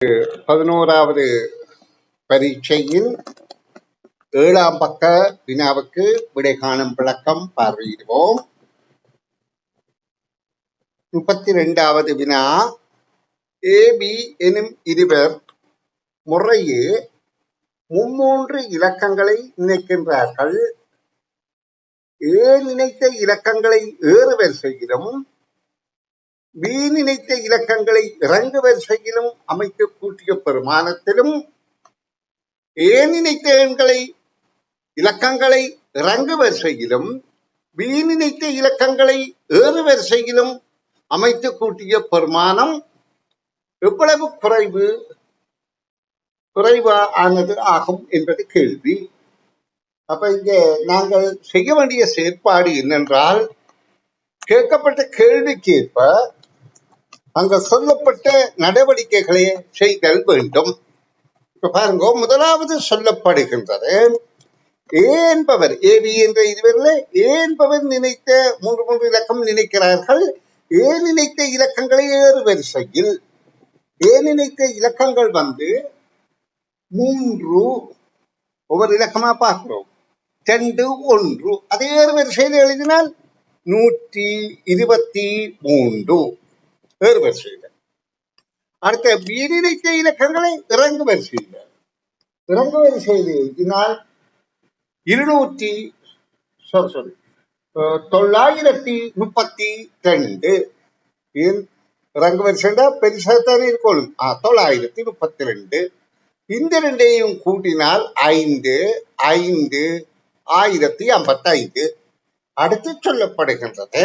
11வது பரீட்சையின் 7ஆம் பக்க வினாவுக்கு விடை காணும் விளக்கம் பார்வையிடுவோம். 32வது வினா, ஏபி எனும் இருவர் முறையே மும்மூன்று இலக்கங்களை நினைக்கின்றார்கள். ஏ நினைத்த இலக்கங்களை ஏறு வரிசையிலும் பி நினைத்த இலக்கங்களை இறங்கு வரிசையிலும் அமைத்து கூட்டிய பெருமானத்திலும் ஏ நினைத்த இலக்கங்களை இறங்கு வரிசையிலும் பி நினைத்த இலக்கங்களை ஏறு வரிசையிலும் அமைத்து கூட்டிய பெருமானம் எவ்வளவு குறைவானது ஆகும் என்பது கேள்வி. அப்ப இங்க நாங்கள் செய்ய வேண்டிய செயற்பாடு என்னென்றால், கேட்கப்பட்ட கேள்விக்கு ஏற்ப அங்க சொல்லப்பட்ட நடவடிக்கைகளை செய்தல் வேண்டும். இப்ப பாருங்க, முதலாவது சொல்லப்படுகின்றது ஏ என்பவர், ஏபி என்ற இதுவரில் ஏ என்பவர் நினைத்த மூன்று இலக்கம் நினைக்கிறார்கள். ஏ நினைத்த இலக்கங்களை ஏறு வரிசையில் ஏ நினைத்த இலக்கங்கள் 3 ஒவ்வொரு இலக்கமா பார்க்கிறோம். 2 1 அதே ஏறு வரிசையில் எழுதினால் 123 ஏறு வரிசையில். அடுத்த பி நினைத்த இலக்கங்களை இறங்கு வரிசையில் எழுதினால் 932 இறங்கு வரிசைண்டா பெருசாத்தானே இருக்கணும். 932 இந்த ரெண்டையும் கூட்டினால் 1055. அடுத்து சொல்லப்படுகின்றது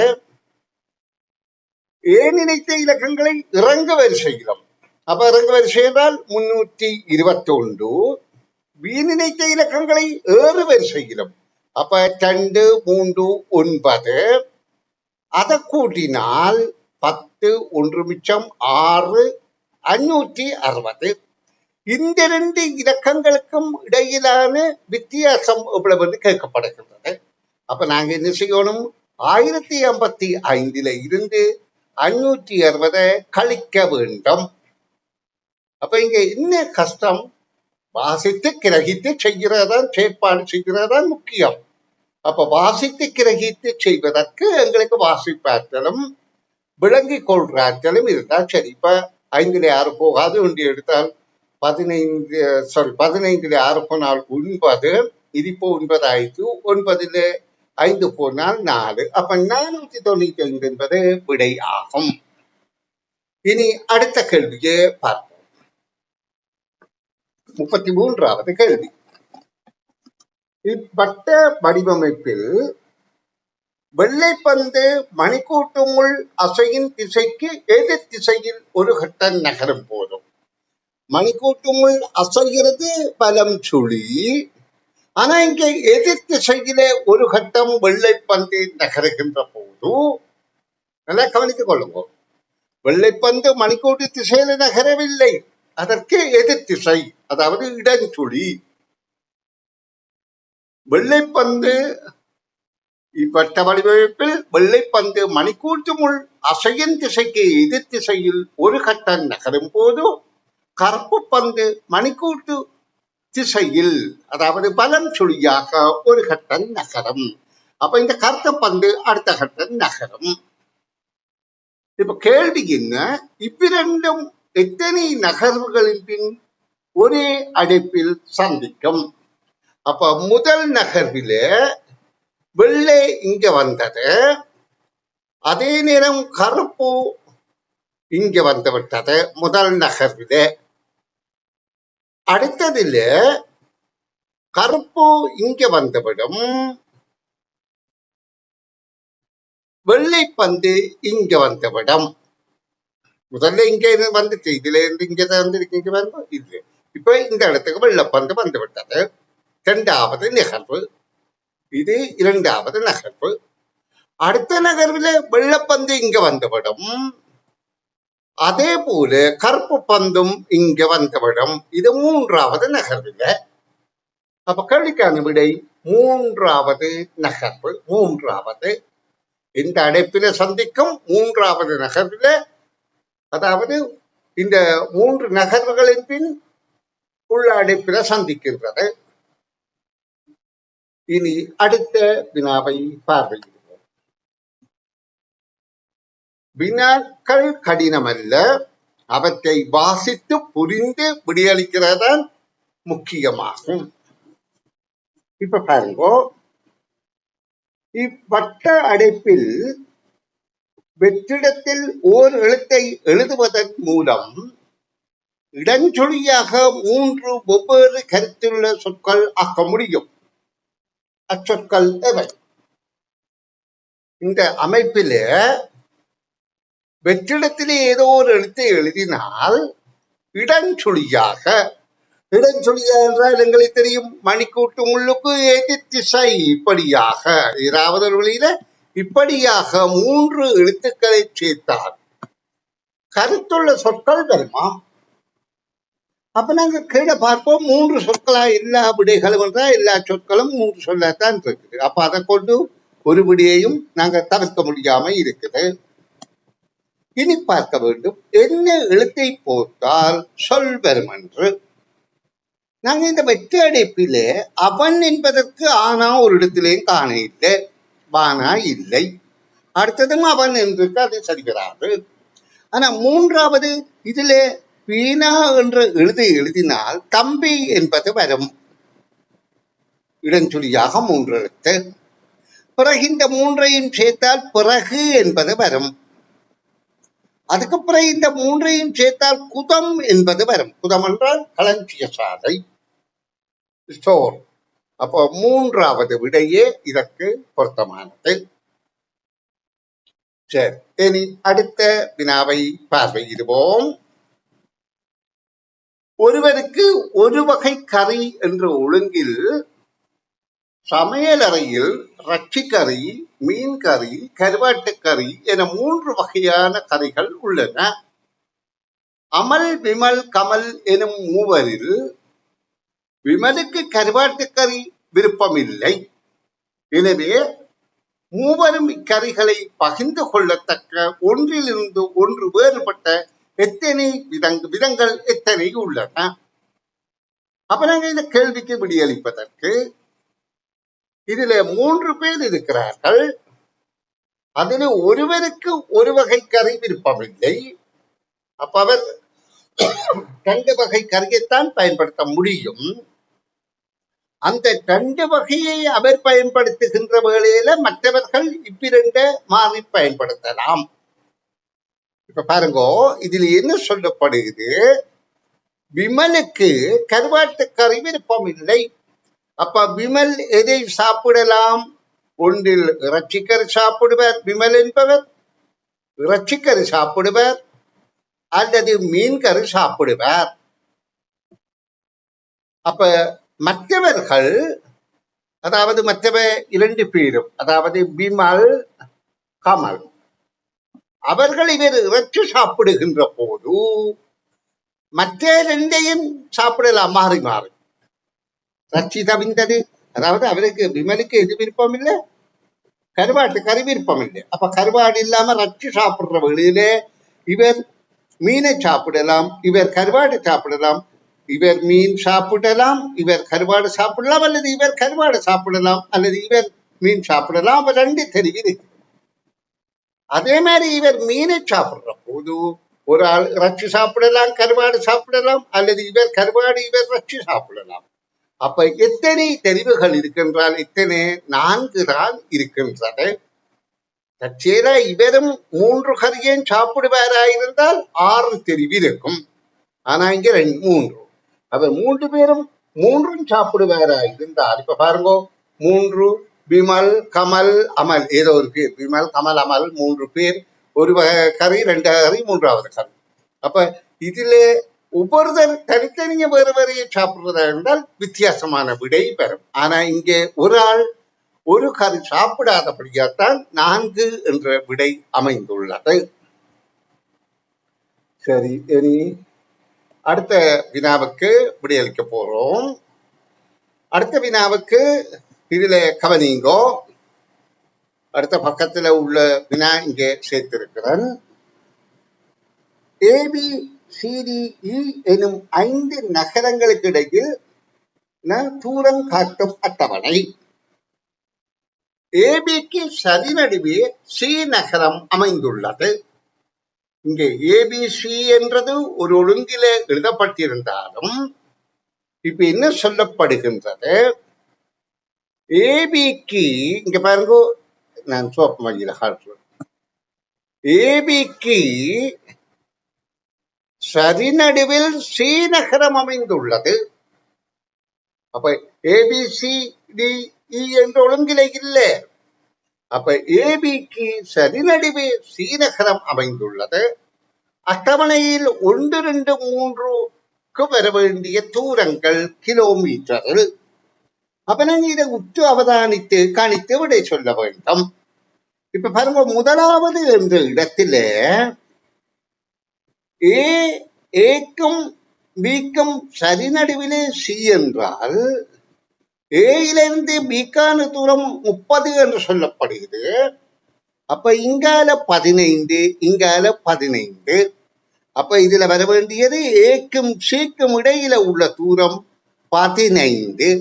ஏ நினைத்த இலக்கங்களை இறங்கு வரிசையிலும். அப்ப இறங்கு வரிசை என்றால் 321. பி நினைத்த இலக்கங்களை ஏறு வரிசையிலும். அப்ப 2 3 9 அதை கூட்டினால் 10 1 மிச்சம் 6 560. இந்த ரெண்டு இலக்கங்களுக்கும் இடையிலான வித்தியாசம் எவ்வளவு என்று கேட்கப்படுகின்றது. அப்ப நாங்க என்ன செய்யணும், 1055 இருந்து 560 கழிக்க வேண்டும். அப்ப இங்க என்ன கஷ்டம், வாசித்து கிரகித்து செய்கிறதான், செயற்பாடு செய்கிறதான் முக்கியம். அப்ப வாசித்து கிரகித்து செய்வதற்கு எங்களுக்கு வாசிப்பாற்றலும் விளங்கிக் கொள்றாற்றலும் இருந்தால் சரி. இப்ப 5ல் 6 போகாது ஒன்று எடுத்தால் 15ல் 6 போனால் 9, இது இப்போ 9 ஆயிடுச்சு. 9ல் 5 போனால் 4. அப்ப 495 என்பது விடை ஆகும். இனி அடுத்த கேள்வியை பார்ப்போம். 33வது கேள்வி. இவ்வட்ட வடிவமைப்பில் வெள்ளைப்பந்து மணிக்கூட்டுமுள் அசையின் திசைக்கு எதிர் திசையில் ஒரு கட்டம் நகரும் போதும், மணிக்கூட்டுமுள் அசைகிறது பலம் சுழி, ஆனா இங்க எதிர் திசையிலே ஒரு கட்டம் வெள்ளைப்பந்து நகருகின்ற போது, நல்லா கவனித்துக் கொள்ளுங்க, வெள்ளைப்பந்து மணிக்கூட்டு திசையில நகரவில்லை, அதற்கு எதிர் திசை, அதாவது இடஞ்சுழி. வெள்ளைப்பந்து இவ்வட்ட வடிவமைப்பில் வெள்ளைப்பந்து மணிக்கூட்டு முள் அசையின் திசைக்கு எதிர் திசையில் ஒரு கட்டம் நகரும் போது, கருப்பு பந்து மணிக்கூட்டு திசையில், அதாவது பலம் சுழியாக ஒரு கட்டம் நகரும். அப்ப இந்த கருத்த பந்து அடுத்த கட்டம் நகரும். இப்ப கேள்வி என்ன, இவ்விரண்டும் எத்தனை நகர்வுகளின் பின் ஒரே அடைப்பில் சந்திக்கும்? அப்ப முதல் நகர்வில வெள்ளை இங்க வந்தது, அதே நேரம் கருப்பு இங்க வந்து விட்டது முதல் நகர்வில. அடுத்ததுல கருப்பு இங்க வந்துவிடும், வெள்ளை பந்து இங்க வந்துவிடும். முதல்ல இங்க வந்துச்சு, இதுல இருந்து இங்கதான் வந்துருக்கு பாருங்க. இது இப்ப இந்த இடத்துக்கு வெள்ளைப்பந்து வந்து விட்டது. 2வது நகர்வு, இது 2வது நகர்வு. அடுத்த நகர்வுல வெள்ளைப்பந்து இங்க வந்துவிடும், அதே போல கருப்பு பந்தும் இங்க வந்துவிடும். இது 3வது நகர்வுல. அப்ப கேள்விக்கான விடை 3வது நகர்வு. 3வது இந்த அடைப்பில சந்திக்கும் 3வது நகர்வுல, அதாவது இந்த 3 நகர்வுகளின் பின் உள்ள அடைப்பில சந்திக்கின்றது. இனி அடுத்த வினாவை பார்வையிடுவோம். வினாக்கள் கடினமல்ல, அவற்றை வாசித்து புரிந்து விடையளிக்கிறதான் முக்கியமாகும். இப்ப பாருங்க, இவ்வட்ட அடைப்பில் வெற்றிடத்தில் ஓர் எழுத்தை எழுதுவதன் மூலம் இடஞ்சொலியாக 3 வெவ்வேறு கருத்துள்ள சொற்கள் ஆக்க முடியும். அச்சொற்கள் எவை? இந்த அமைப்பில வெற்றிடத்திலே ஏதோ ஒரு எழுத்தை எழுதினால் இடஞ்சொலியாக என்றால் எங்களுக்கு தெரியும், மணிக்கூட்டு முள்ளுக்கு எதிர் திசை, இப்படியாக ஏதாவது ஒரு வழியில இப்படியாக 3 எழுத்துக்களை சேர்த்தால் கருத்துள்ள சொற்கள் வருமா? அப்ப நாங்க கீழே பார்ப்போம், 3 சொற்களா எல்லா விடைகளும் என்றால் எல்லா சொற்களும் 3 சொல்லாத்தான் இருக்குது. அப்ப அதை கொண்டு ஒரு விடையையும் நாங்க தவிர்க்க முடியாம இருக்குது. இனி பார்க்க வேண்டும், என்ன எழுத்தை போட்டால் சொல் வரும் என்று. நாங்க இந்த வெற்றி அடைப்பிலே அவன் என்பதற்கு ஆனா ஒரு இடத்திலேயும் காண இல்லை, வானா இல்லை. அடுத்ததும் அவன் என்று அது சரி வராது. ஆனா 3வது இதுல வீணா என்ற எழுதினால் தம்பி என்பது வரும், இடஞ்சொலியாக 3 எழுத்து. பிறகு இந்த 3ஐயும் சேர்த்தால் பிறகு என்பது வரும். அதுக்கு பிறகு இந்த 3ஐயும் சேர்த்தால் குதம் என்பது வரும். குதம் என்றால் களஞ்சிய சாலை, ஸ்டோர். அப்போ 3வது விடையே இதற்கு பொருத்தமானது. சரி, இனி அடுத்த வினாவை பார்வையிடுவோம். ஒருவருக்கு ஒரு வகை கறி என்ற ஒழுங்கில் சமையலறையில் இறைச்சி கறி, மீன் கறி, கருவாட்டு கறி என 3 வகையான கறிகள் உள்ளன. அமல், விமல், கமல் எனும் மூவரில் விமலுக்கு கருவாட்டு கறி விருப்பமில்லை. எனவே மூவரும் இக்கறிகளை பகிர்ந்து கொள்ளத்தக்க ஒன்றிலிருந்து ஒன்று வேறுபட்ட எத்தனை விதங்கள் எத்தனை உள்ளன? அப்ப நாங்க இந்த கேள்விக்கு விடையளிப்பதற்கு, இதுல 3 பேர் இருக்கிறார்கள், அதில் ஒருவருக்கு ஒரு வகை கறி விருப்பமில்லை. அப்ப அவர் 2 வகை கறியைத்தான் பயன்படுத்த முடியும். அந்த 2 வகையை அவர் பயன்படுத்துகின்ற வேளையில மற்றவர்கள் இவ்விரண்ட மாறி பயன்படுத்தலாம். இப்ப பாருங்க, இதுல என்ன சொல்லப்படுகிறது, விமலுக்கு கருவாட்டு கறி விருப்பம் இல்லை. அப்ப விமல் எதை சாப்பிடலாம்? ஒன்றில் இறைச்சிக்கறி சாப்பிடுவார் விமல் என்பவர், இறைச்சிக்கறி சாப்பிடுவார், அல்லது மீன் கறி சாப்பிடுவார். அப்ப மற்றவர்கள், அதாவது மற்றவ 2 பேரும், அதாவது விமல், கமல், அவர்கள் இவர் இறைச்சி சாப்பிடுகின்ற போது மற்ற 2ஐயும் சாப்பிடலாம் மாறி மாறி. இறைச்சி தவிர்ந்தது, அதாவது அவருக்கு விமலுக்கு எது விருப்பம் இல்லை? கருவாட்டு கறி விருப்பம் இல்லை. அப்ப கருவாடு இல்லாம இறைச்சி சாப்பிடுற வழியிலே இவர் மீனை சாப்பிடலாம், இவர் கருவாடு சாப்பிடலாம், இவர் மீன் சாப்பிடலாம், இவர் கருவாடு சாப்பிடலாம், அல்லது இவர் கருவாடு சாப்பிடலாம், அல்லது இவர் மீன் சாப்பிடலாம். அவர் 2 தெரிவு இருக்கு. அதே மாதிரி இவர் மீனை சாப்பிடுற போது ஒரு ஆள் இறைச்சி சாப்பிடலாம், கருவாடு சாப்பிடலாம், அல்லது இவர் கருவாடு, இவர் இறைச்சி சாப்பிடலாம். அப்ப எத்தனை தெரிவுகள் இருக்கின்றால் எத்தனை? 4 தான் இருக்கின்றது. தற்செயலா இவரும் 3 கறியையும் சாப்பிடுவாராயிருந்தால் 6 தெரிவு இருக்கும். ஆனா இங்க 3. அவர் 3 பேரும் 3ம் சாப்பிடுவாராயிருந்தால், இப்ப பாருங்க, 3 விமல், கமல், அமல், ஏதோ ஒரு பேர், விமல், கமல், அமல் 3 பேர், ஒரு கறி, 2 கறி, 3வது கறி. அப்ப இதுல ஒவ்வொருத்தர் தனித்தனிய வேறு வேறையை சாப்பிடுறதா இருந்தால் வித்தியாசமான விடை பெறும். ஆனா இங்கே ஒரு ஆள் ஒரு கறி சாப்பிடாதபடியாத்தான் 4 என்ற விடை அமைந்துள்ளது. சரி, இனி அடுத்த வினாவுக்கு விடையளிக்க போறோம். அடுத்த வினாவுக்கு இதுல கவனிங்கோ, அடுத்த பக்கத்துல உள்ள வினா இங்கே சேர்த்திருக்கிறேன். ஏபி சிடிஇ எனும் 5 நகரங்களுக்கு இடையில் தூரம் காட்டும் அட்டவணை. ஏபிக்கு சரிநடுவே சி நகரம் அமைந்துள்ளது. இங்கே ஏபிசி என்றது ஒரு ஒழுங்கில எழுதப்பட்டிருந்தாலும் இப்ப என்ன சொல்லப்படுகின்றது, ஏபிக்கு இங்க பாருங்க, நான் சோப்பு மஞ்சள் காட்டுறேன். ஏபிக்கு சரிநடுவில் சி நகரம் அமைந்துள்ளது. அப்ப ஏபிசிடிஇ என்ற ஒழுங்கில இல்ல. அப்ப ஏபிக்கு சரிநடுவே சி நகரம் அமைந்துள்ளது. அட்டவணையில் 1, 2, 3க்கு வர வேண்டிய தூரங்கள் கிலோமீட்டரில். அப்ப நாங்க இதை உற்று அவதானித்து கணித்து விடை சொல்ல வேண்டும். இப்ப பாருங்க, முதலாவது என்ற இடத்துல ஏக்கும் பிக்கும் சரிநடுவிலே சி என்றால் ஏயிலிருந்து பிக்கான தூரம் 30 என்று சொல்லப்படுகிறது. அப்ப இங்கால 15, இங்கால 15. அப்ப இதுல வர வேண்டியது ஏக்கும் சிக்கும் இடையில உள்ள தூரம் 15.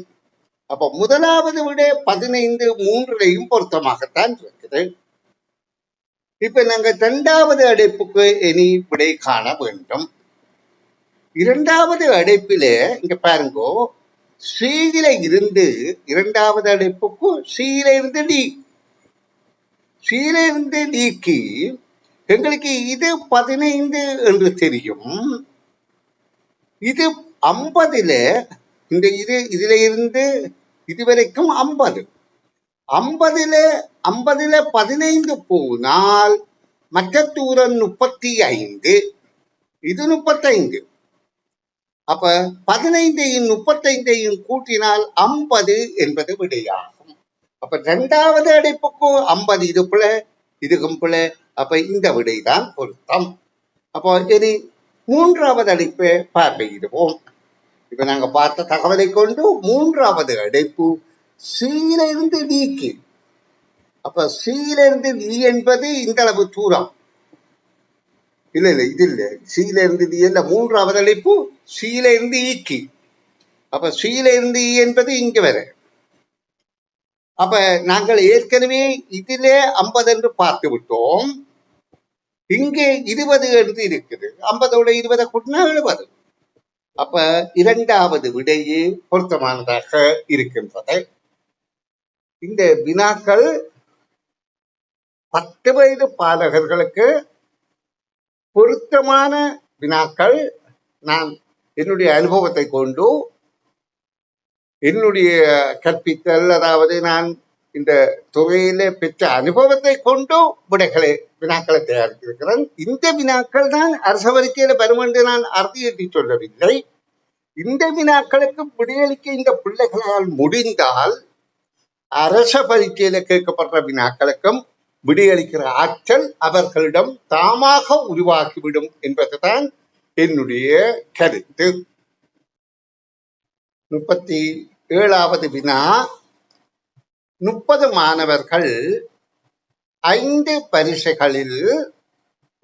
அப்ப முதலாவது விட 15 3லையும் பொருத்தமாகத்தான் இருக்குது. இப்ப நாங்க 2வது அடைப்புக்கு இனி விடை காண வேண்டும். 2வது அடைப்பில இங்க பாருங்க, சியில இருந்து 2வது அடைப்புக்கு சியில இருந்து டி, சியில இருந்து டிக்கு எங்களுக்கு இது 15 என்று தெரியும். இது 50ல இந்த இதுல இருந்து இதுவரைக்கும் 50. 50ல 15 போனால் மற்ற தூரம் 35. இது 35. அப்ப 15ஐயும் 35ஐயும் கூட்டினால் 50 என்பது விடையாகும். அப்ப 2வது அடைப்புக்கு 50 இது பிழ, இதுக்கும் பிழ. அப்ப இந்த விடைதான் பொருத்தம். அப்போ இனி 3வது அடைப்பை பார்வையிடுவோம். இப்ப நாங்க பார்த்த தகவலை கொண்டு 3வது அடைப்பு சியில இருந்து டிக்கு. அப்ப சியில இருந்து டி என்பது இந்த அளவு தூரம். இல்ல இது இல்ல, சியில இருந்து டி இல்ல, 3வது அடைப்பு சியில இருந்து ஈக்கு. அப்ப சியில இருந்து இ என்பது இங்க வர. அப்ப நாங்கள் ஏற்கனவே இதிலே 50 என்று பார்த்து விட்டோம். இங்கே 20 என்று இருக்குது. 50ஓட 20 கூட்டினா 70. அப்ப 2வது விடையே பொருத்தமானதாக இருக்கின்றது. இந்த வினாக்கள் 10 வயது பாலகர்களுக்கு பொருத்தமான வினாக்கள். நான் என்னுடைய அனுபவத்தை கொண்டு, என்னுடைய கற்பித்தல், அதாவது நான் இந்த துறையில பெற்ற அனுபவத்தை கொண்டு வினாக்களை தயாரித்திருக்கிறேன். இந்த வினாக்கள் தான் அரச பரீட்சையில வரும் என்று நான் அறுதியிட்டு சொல்லவில்லை. இந்த வினாக்களுக்கு விடையளிக்க இந்த பிள்ளைகளால் முடிந்தால் அரச பரீட்சையில கேட்கப்படுற வினாக்களுக்கும் விடையளிக்கிற ஆற்றல் அவர்களிடம் தாமாக உருவாக்கிவிடும் என்பதுதான் என்னுடைய கருத்து. 37வது வினா. 30 மாணவர்கள் 5 பரீட்சைகளில்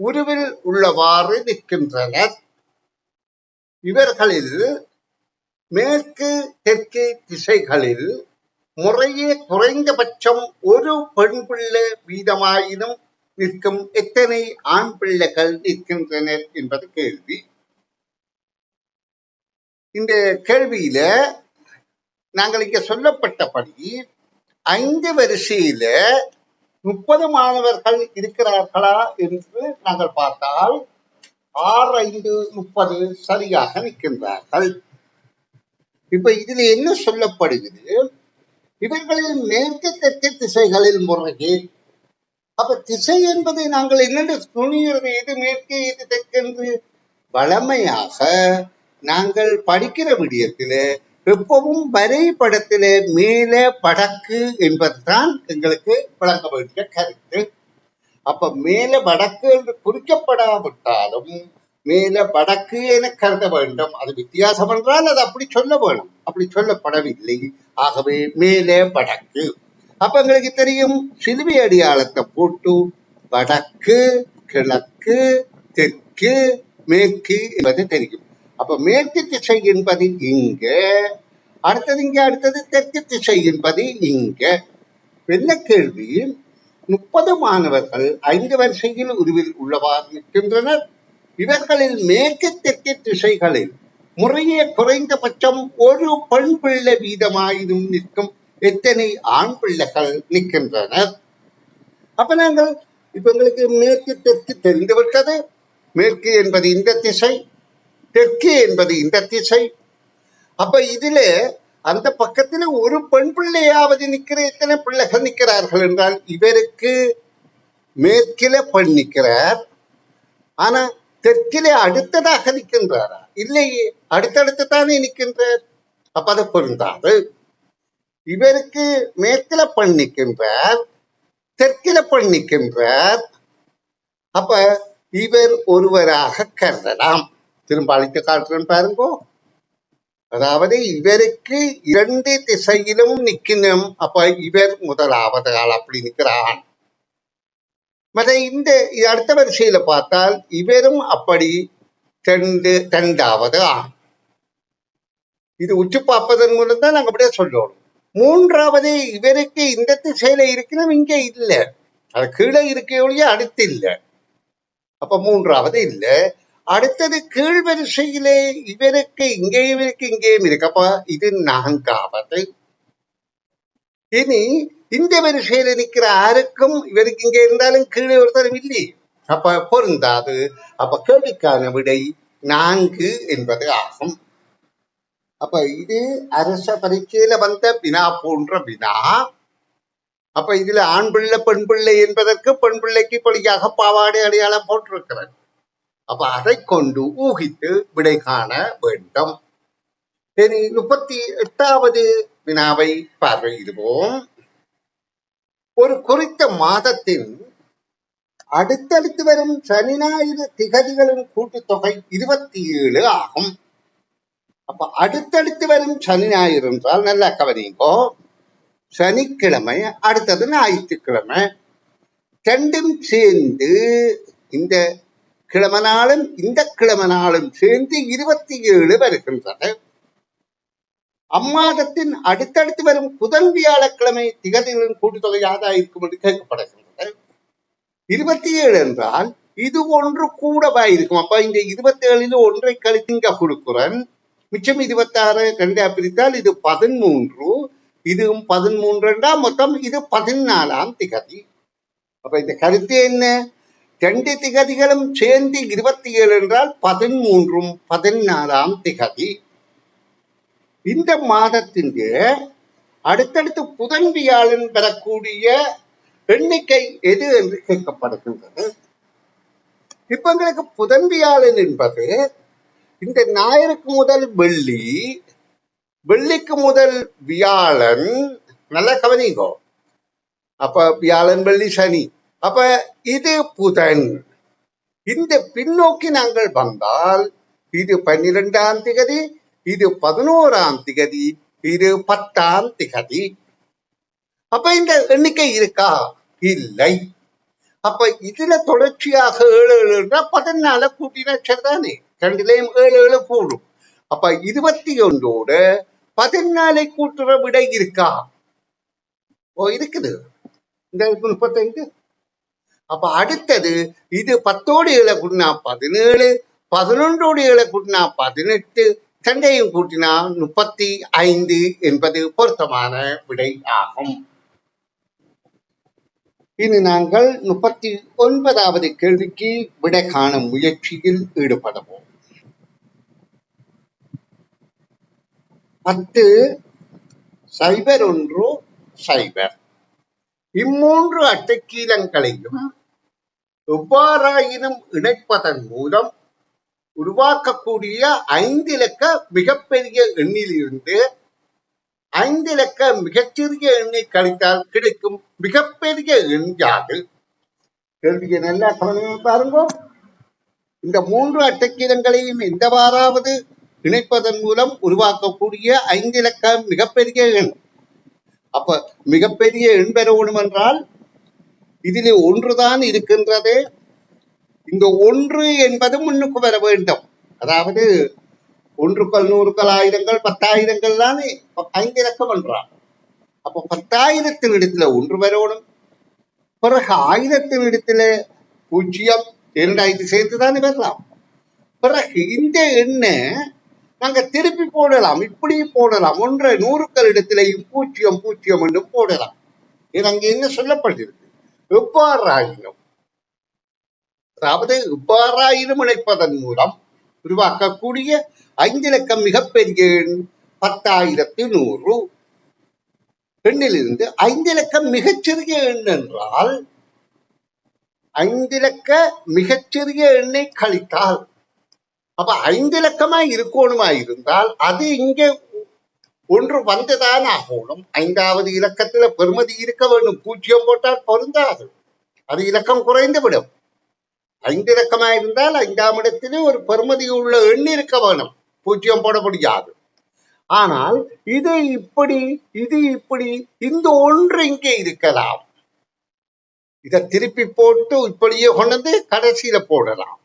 உருவில் உள்ளவாறு நிற்கின்றனர். இவர்களில் மேற்கு தெற்கு திசைகளில் முறையே குறைந்தபட்சம் ஒரு பெண் பிள்ளை வீதமாயினும் நிற்கும் எத்தனை ஆண் பிள்ளைகள் நிற்கின்றனர் என்பது கேள்வி. இந்த கேள்வியில நாங்கள் இங்க சொல்லப்பட்டபடி 5 வரிசையில 30 மாணவர்கள் இருக்கிறார்களா என்று நாங்கள் பார்த்தால் 6, 5, 30 சரியாக நிற்கின்றார்கள். இப்ப இதுல என்ன சொல்லப்படுகிறது, இவர்களில் மேற்கு தெற்கு திசைகளில் முறையே. அப்ப திசை என்பதை நாங்கள் என்னென்று துணிகிறது, எது மேற்கு எது தெற்கு என்று வளமையாக நாங்கள் படிக்கிற விடயத்தில எப்பவும் வரைபடத்தில மேல வடக்கு என்பதுதான் எங்களுக்கு வழங்க வேண்டிய கருத்து. அப்ப மேல வடக்கு என்று குறிக்கப்படாவிட்டாலும் மேல வடக்கு என கருத வேண்டும். அது வித்தியாசம் என்றால் அது அப்படி சொல்ல வேணும். அப்படி சொல்லப்படவில்லை. ஆகவே மேல வடக்கு. அப்ப எங்களுக்கு தெரியும், சிலுவை அடியாளத்தை போட்டு வடக்கு, கிழக்கு, தெற்கு, மேற்கு என்பது தெரியும். அப்ப மேற்கு திசை என்பது இங்க, அடுத்தது தெற்கு திசை என்பது இங்க. என்ன கேள்வி? 30 மாணவர்கள் 5 வரிசையில் உருவில் உள்ளவாறு நிற்கின்றனர். இவர்களில் மேற்கு தெற்கு திசைகளில் முறையே குறைந்தபட்சம் ஒரு பெண் பிள்ளை வீதமாயினும் நிற்கும் எத்தனை ஆண் பிள்ளைகள் நிற்கின்றனர்? அப்ப நாங்கள் இப்ப எங்களுக்கு மேற்கு தெற்கு தெரிந்துவிட்டது. மேற்கு என்பது இந்த திசை, தெற்கு என்பது இந்த திசை. அப்ப இதுல அந்த பக்கத்துல ஒரு பெண் பிள்ளையாவது நிக்கிற எத்தனை பிள்ளைகள் நிற்கிறார்கள் என்றால், இவருக்கு மேற்கில பெண் நிற்கிறார், ஆனா தெற்கிலே அடுத்ததாக நிற்கின்றாரா? இல்லையே, அடுத்தடுத்து தானே நிற்கின்றார். அப்ப அது பொருந்தாது. இவருக்கு மேற்கில பெண் நிற்கின்றார், தெற்கில பெண் நிற்கின்றார். அப்ப இவர் ஒருவராக கருதலாம். திரும்ப அழைத்து காட்டுறேன் பாருங்கோ. அதாவது இவருக்கு 2 திசையிலும் நிக்கணும். அப்ப இவர் முதலாவது ஆள் அப்படி நிற்கிறான். மற்ற இந்த அடுத்த வரிசையில பார்த்தால் இவரும் அப்படி 2வது ஆண். இது உற்று பார்ப்பதன் மூலம் தான் நாங்க அப்படியே சொல்லணும். 3வது இவருக்கு இந்த திசையில இருக்கணும், இங்க இல்ல, அது கீழே இருக்க ஒழிய அடுத்து இல்ல. அப்ப 3வது இல்ல. அடுத்தது கீழ் வரிசையிலே இவருக்கு இங்கேயும் இருக்கு, இங்கேயும் இருக்கு. அப்ப இது 4வது. இனி இந்த வரிசையில நிக்கிற யாருக்கும் இவருக்கு இங்க இருந்தாலும் கீழே ஒருத்தரும் இல்லை. அப்ப பொருந்தாது. அப்ப கேள்விக்கான விடை 4 என்பது ஆகும். அப்ப இது அரச பரீட்சையில வந்த வினா போன்ற வினா. அப்ப இதுல ஆண் பிள்ளை பெண் பிள்ளை என்பதற்கு பெண் பிள்ளைக்கு பொலியாக பாவாடை அடையாளம் போட்டிருக்கிறது. அப்ப அதை கொண்டு ஊகித்து விடை காண வேண்டும். சரி, 38வது வினாவை பார்வையிடுவோம். ஒரு குறித்த மாதத்தின் அடுத்தடுத்து வரும் சனி ஞாயிறு திகதிகளின் கூட்டுத்தொகை 27 ஆகும். அப்ப அடுத்தடுத்து வரும் சனி ஞாயிறு என்றால் நல்லா கவனிங்கோ. சனிக்கிழமை அடுத்தது ஞாயிற்றுக்கிழமை, ரெண்டும் சேர்ந்து இந்த கிழமை நாளும் இந்த கிழமை நாளும் சேர்ந்து 27 வருகின்றன. அம்மாதத்தின் அடுத்தடுத்து வரும் புதன் வியாழக்கிழமை திகதிகளின் கூட்டுத்தொகை யாதாயிருக்கும் என்று கேட்கப்படுகின்றன. 27 என்றால் இது ஒன்று கூடவா இருக்கும். அப்ப இந்த 27 ஒன்றை கழித்து இங்க கொடுக்குறேன், மிச்சம் 26 2 பிரித்தால் இது 13, இதுவும் 13 என்றால் மொத்தம் இது 14ஆம் திகதி. அப்ப இந்த கருத்து என்ன? 2 திகதிகளும் சேர்ந்து 27 என்றால் 13ம் 14ஆம் திகதி. இந்த மாதத்தின் அடுத்தடுத்து புதன் வியாழன் பெறக்கூடிய எண்ணிக்கை எது என்று கேட்கப்படுகின்றது. இப்ப எங்களுக்கு புதன் வியாழன் என்பது இந்த ஞாயிறுக்கு முதல் வெள்ளி, வெள்ளிக்கு முதல் வியாழன், நல்லா கவனிங்கோ. அப்ப வியாழன் வெள்ளி சனி, அப்ப இது புதன். இந்த பின்னோக்கி நாங்கள் வந்தால் இது 12ஆம் திகதி, இது 11ஆம் திகதி, இது 10ஆம் திகதி. அப்ப இந்த எண்ணிக்கை இருக்கா? இல்லை. அப்ப இதுல தொடர்ச்சியாக 7 14 கூட்டினா சரிதானே, 2லயும் 7 கூடும். அப்ப 21ஓட 14 கூட்டுற விடை இருக்கா? ஓ, இருக்குது, இந்த 35. அப்ப அடுத்தது இது 10ஓடு 7 கூட்டினா 17, 11ஓடு 7 கூட்டினா 18, 2ஐயும் கூட்டினா 35 என்பது பொருத்தமான விடை ஆகும். இனி நாங்கள் 39வது கேள்விக்கு விடை காணும் முயற்சியில் ஈடுபடுவோம். 10 0 1 0 இம்மூன்று அட்டைக்கீலங்களையும் எவ்வாறாயினும் இணைப்பதன் மூலம் உருவாக்கக்கூடிய 5 இலக்க மிகப்பெரிய எண்ணிலிருந்து 5 இலக்க மிகச்சிறிய எண்ணை கழித்தால் கிடைக்கும் மிகப்பெரிய எண் யாது? கேள்வியை நல்லா கவனமாக பாருங்க. இந்த 3 அட்டைக்கீலங்களையும் எந்தவாறாவது இணைப்பதன் மூலம் உருவாக்கக்கூடிய 5 இலக்க மிகப்பெரிய எண். அப்ப மிகப்பெரிய எண் பெறணும் என்றால் இதிலே ஒன்றுதான் இருக்கின்றது. இந்த ஒன்று என்பது முன்னுக்கு வர வேண்டும். அதாவது ஒன்றுக்கள், நூறுக்கள், ஆயிரங்கள், 10,000கள் தானே 5 இலக்கம் என்றான். அப்போ 10,000 இடத்துல ஒன்று வரணும், பிறகு 1000 இடத்துல 0, 2 சேர்த்துதானே வரலாம். பிறகு இந்த எண்ணை நாங்க திருப்பி போடலாம், இப்படி போடலாம். 100க்கள் இடத்திலையும் 0 0 என்று போடலாம். இது அங்க என்ன சொல்லப்பட்டிருக்கு? எவ்வாறாயினும், அதாவது எவ்வாறாயினும் இணைப்பதன் மூலம் உருவாக்கக்கூடிய 5 இலக்கம் மிகப்பெரிய எண் 10,100. எண்ணிலிருந்து 5 இலக்கம் மிகச்சிறிய எண் என்றால் 5 இலக்க மிகச்சிறிய எண்ணை கழித்தால், அப்ப 5 இலக்கமா இருக்கணுமா இருந்தால் அது இங்கே ஒன்று வந்துதான் ஆகணும். 5வது இலக்கத்துல பெறுமதி இருக்க வேண்டும். 0 போட்டால் பொருந்தாது, அது இலக்கம் குறைந்து விடும். 5 இலக்கமா இருந்தால் 5ஆம் இடத்திலே ஒரு பெறுமதி உள்ள எண் இருக்க வேணும், 0 போட முடியாது. ஆனால் இது இப்படி, இது இப்படி, இந்த ஒன்று இங்கே இருக்கலாம். இதை திருப்பி போட்டு இப்படியே கொண்டு கடைசியில போடலாம்.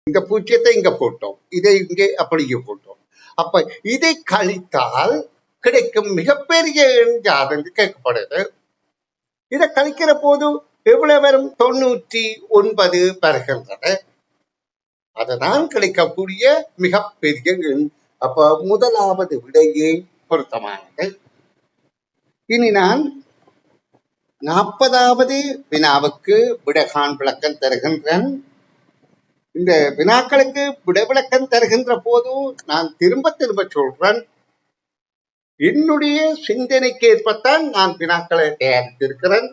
இந்த 0 இங்க போட்டோம், இதை இங்கே அப்படியே போட்டோம். அப்ப இதை கழித்தால் கிடைக்கும் மிகப்பெரிய எண் யாதென்று கேட்கப்படுது. இதை கழிக்கிற போது எவ்வளவு வரும்? 99 வருகின்றது. அதுதான் கிடைக்கக்கூடிய மிகப்பெரிய எண். அப்ப முதலாவது விடையே பொருத்தமானது. இனி நான் 40வது வினாவுக்கு விடைகாண் விளக்கம் தருகின்றேன். இந்த வினாக்களுக்கு விடை விளக்கம் தருகின்ற போது நான் திரும்ப திரும்ப சொல்றேன், என்னுடைய சிந்தனைக்கு ஏற்பத்தான் நான் வினாக்களை தயாரித்திருக்கிறேன்.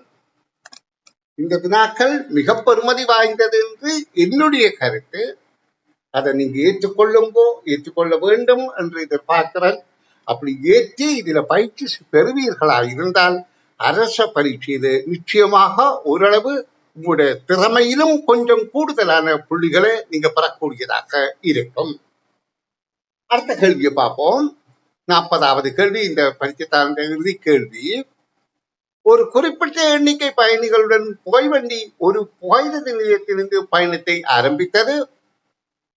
இந்த வினாக்கள் மிக பெருமதி வாய்ந்தது என்று என்னுடைய கருத்து. அதை நீங்க ஏற்றுக்கொள்ள வேண்டும் என்று எதிர்பார்க்கிறேன். அப்படி ஏற்றி இதுல பயிற்சி பெறுவீர்களா இருந்தால் அரச பரீட்சையில நிச்சயமாக ஓரளவு உங்களுடைய திறமையிலும் கொஞ்சம் கூடுதலான புள்ளிகளை நீங்க பெறக்கூடியதாக இருக்கும். அடுத்த கேள்வியை பார்ப்போம். 40வது கேள்வி, இந்த பரீட்சை இறுதி கேள்வி. ஒரு குறிப்பிட்ட எண்ணிக்கை பயணிகளுடன் புகைவண்டி ஒரு புகையிரத நிலையத்திலிருந்து பயணத்தை ஆரம்பித்தது.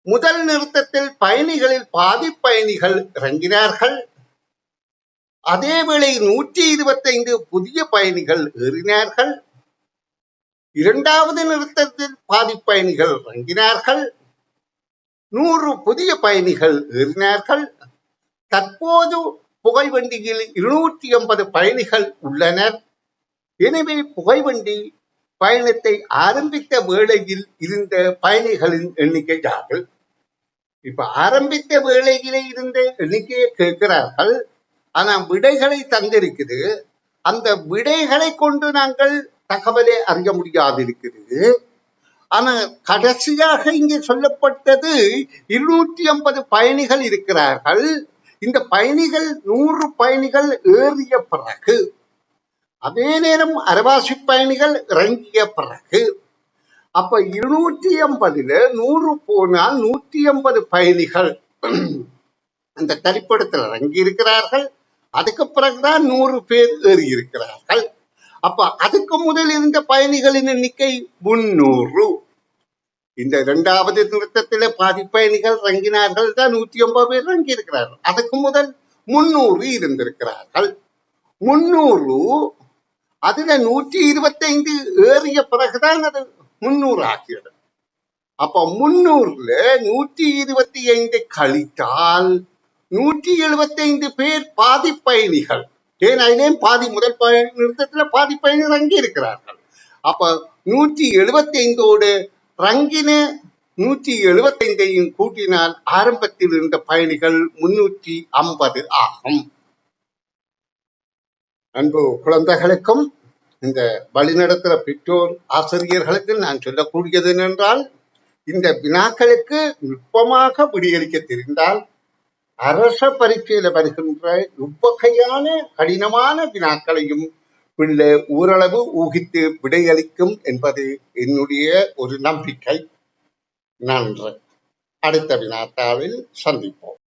முதல் நிறுத்தத்தில் பயணிகளில் பாதி பயணிகள் இறங்கினார்கள். அதேவேளை 125 புதிய பயணிகள் ஏறினார்கள். இரண்டாவது நிறுத்தத்தில் பாதி பயணிகள் இறங்கினார்கள். 100 புதிய பயணிகள் ஏறினார்கள். தற்போது புகைவண்டியில் 250 பயணிகள் உள்ளனர். எனவே புகைவண்டி பயணத்தை ஆரம்பித்த வேளையில் இருந்த பயணிகளின் எண்ணிக்கை யாது? இப்ப ஆரம்பித்த வேளையிலே இருந்த எண்ணிக்கையை கேட்கிறார்கள். ஆனா விடைகளை தந்திருக்குது. அந்த விடைகளை கொண்டு நாங்கள் தகவலை அறிய முடியாது இருக்குது. ஆனா கடைசியாக இங்கே சொல்லப்பட்டது 250 பயணிகள் இருக்கிறார்கள். இந்த பயணிகள் 100 பயணிகள் ஏறிய பிறகு, அதே நேரம் அரவாசி பயணிகள் இறங்கிய பிறகு, அப்ப 250ல 100 போனால் 150 பயணிகள் அந்த தரிப்பிடத்தில் இறங்கி இருக்கிறார்கள். அதுக்கு பிறகுதான் 100 பேர் ஏறி இருக்கிறார்கள். அப்ப அதுக்கு முதல் இருந்த பயணிகளின் எண்ணிக்கை 300. இந்த 2வது நிறுத்தத்தில பாதி பயணிகள் இறங்கினார்கள் தான், 150 பேர் இறங்கி இருக்கிறார்கள். அதுக்கு முதல் 300 இருந்திருக்கிறார்கள். 300 அதுல 125 ஏறிய பிறகுதான் அது 300 ஆகிறது. அப்ப 300ல 125 கழித்தால் 175 பேர் பாதி பயணிகள். ஏன் அதிலேயும் பாதி முதல் நிறுத்தத்துல பாதி பயணிகள் இறங்கி இருக்கிறார்கள். அப்ப 175ஓடு ரங்கின 175ஐயும் கூட்டினால் ஆரம்பத்தில் இருந்த பயணிகள் 350 ஆகும். அன்பு குழந்தைகளுக்கும் இந்த வழிநடத்துகிற பெற்றோர் ஆசிரியர்களுக்கு நான் சொல்லக்கூடியது என்னென்றால், இந்த வினாக்களுக்கு நுட்பமாக விடையளிக்க தெரிந்தால் அரச பரீட்சையில வருகின்ற இவ்வகையான கடினமான வினாக்களையும் பிள்ளை ஓரளவு ஊகித்து விடையளிக்கும் என்பது என்னுடைய ஒரு நம்பிக்கை. நன்று. அடுத்த வினாத்தாளில் சந்திப்போம்.